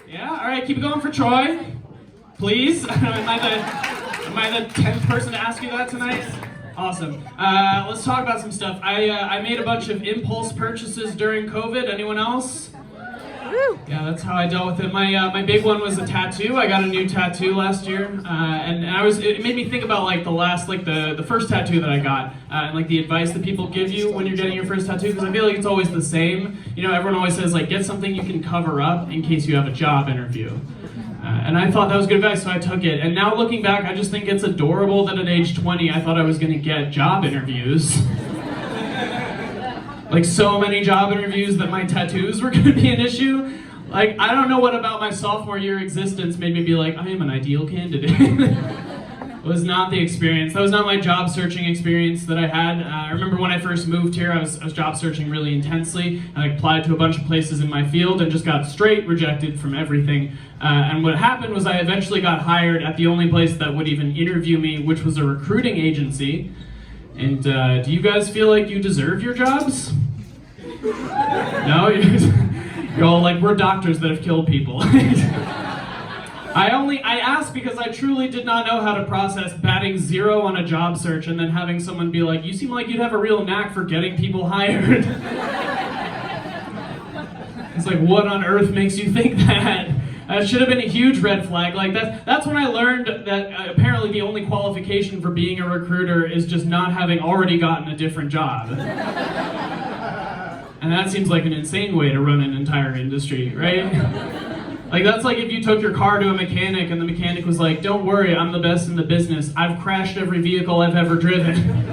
Yeah, all right, keep it going for Troy, please. Am I the 10th person to ask you that tonight? Awesome. Let's talk about some stuff. I made a bunch of impulse purchases during COVID. Anyone else? Yeah, that's how I dealt with it. My big one was a tattoo. I got a new tattoo last year, and it made me think about like the first tattoo that I got, and like the advice that people give you when you're getting your first tattoo, because I feel like it's always the same. You know, everyone always says like get something you can cover up in case you have a job interview. And I thought that was good advice, so I took it. And now looking back, I just think it's adorable that at age 20, I thought I was going to get job interviews. Like so many job interviews that my tattoos were going to be an issue. Like, I don't know what about my sophomore year existence made me be like, I am an ideal candidate. It was not the experience. That was not my job searching experience that I had. I remember when I first moved here, I was job searching really intensely. I applied to a bunch of places in my field and just got straight rejected from everything. And what happened was I eventually got hired at the only place that would even interview me, which was a recruiting agency. And do you guys feel like you deserve your jobs? No? You're all like, we're doctors that have killed people. I asked because I truly did not know how to process batting 0 on a job search and then having someone be like, you seem like you'd have a real knack for getting people hired. It's like, what on earth makes you think that? That should have been a huge red flag. Like that's when I learned that apparently the only qualification for being a recruiter is just not having already gotten a different job. And that seems like an insane way to run an entire industry, right? Like that's like if you took your car to a mechanic and the mechanic was like, don't worry, I'm the best in the business. I've crashed every vehicle I've ever driven.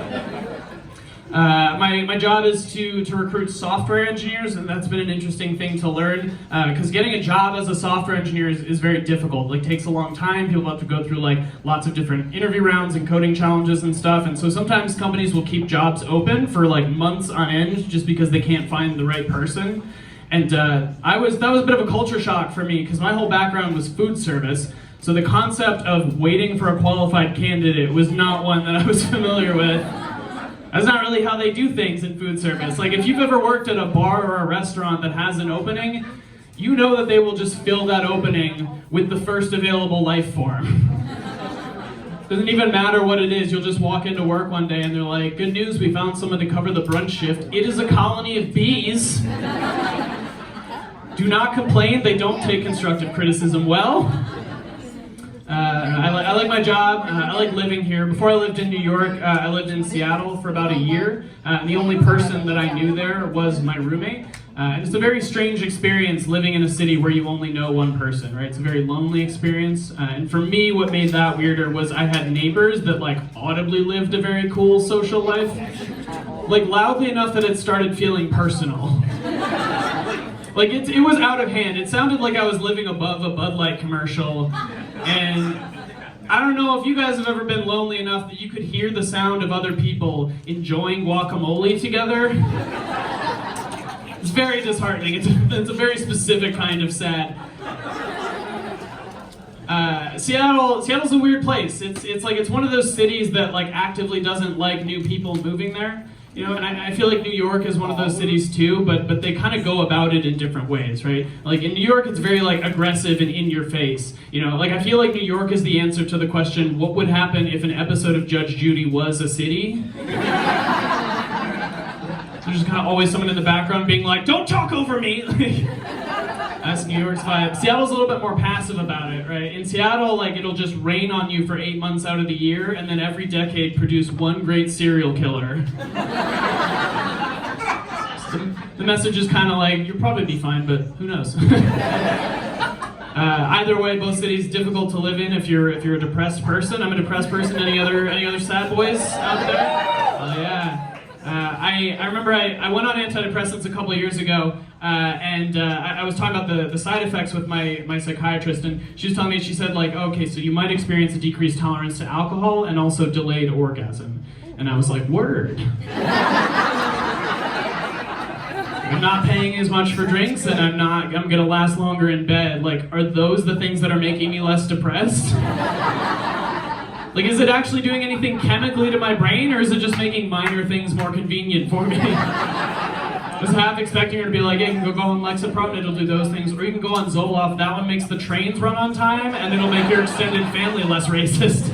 My job is to recruit software engineers, and that's been an interesting thing to learn, because getting a job as a software engineer is very difficult. Like, takes a long time. People have to go through like lots of different interview rounds and coding challenges and stuff, and so sometimes companies will keep jobs open for like months on end just because they can't find the right person. And that was a bit of a culture shock for me, because my whole background was food service, so the concept of waiting for a qualified candidate was not one that I was familiar with. That's not really how they do things in food service. Like, if you've ever worked at a bar or a restaurant that has an opening, you know that they will just fill that opening with the first available life form. Doesn't even matter what it is, you'll just walk into work one day and they're like, good news, we found someone to cover the brunch shift. It is a colony of bees. Do not complain, they don't take constructive criticism well. I like my job, I like living here. Before I lived in New York, I lived in Seattle for about a year. And the only person that I knew there was my roommate. And it's a very strange experience living in a city where you only know one person, right? It's a very lonely experience. And for me, what made that weirder was I had neighbors that like audibly lived a very cool social life. Like loudly enough that it started feeling personal. Like it was out of hand. It sounded like I was living above a Bud Light commercial. And I don't know if you guys have ever been lonely enough that you could hear the sound of other people enjoying guacamole together. It's very disheartening. It's a very specific kind of sad. Seattle's a weird place. It's one of those cities that like actively doesn't like new people moving there. You know, and I feel like New York is one of those cities too, but they kind of go about it in different ways, right? Like in New York, it's very like aggressive and in your face. You know, like I feel like New York is the answer to the question, what would happen if an episode of Judge Judy was a city? So there's just kind of always someone in the background being like, don't talk over me! That's New York's vibe. Seattle's a little bit more passive about it, right? In Seattle, like it'll just rain on you for 8 months out of the year, and then every decade produce one great serial killer. The message is kind of like, you'll probably be fine, but who knows? Either way, both cities difficult to live in if you're a depressed person. I'm a depressed person. Any other sad boys out there? Oh yeah. I remember I went on antidepressants a couple of years ago, and I was talking about the side effects with my psychiatrist, and she was telling me, she said like, okay, so you might experience a decreased tolerance to alcohol and also delayed orgasm. And I was like, word. I'm not paying as much for drinks, and I'm gonna last longer in bed. Like, are those the things that are making me less depressed? Like, is it actually doing anything chemically to my brain, or is it just making minor things more convenient for me? was half expecting her to be like, yeah, you can go on Lexapro and it'll do those things, or you can go on Zoloft, that one makes the trains run on time, and it'll make your extended family less racist.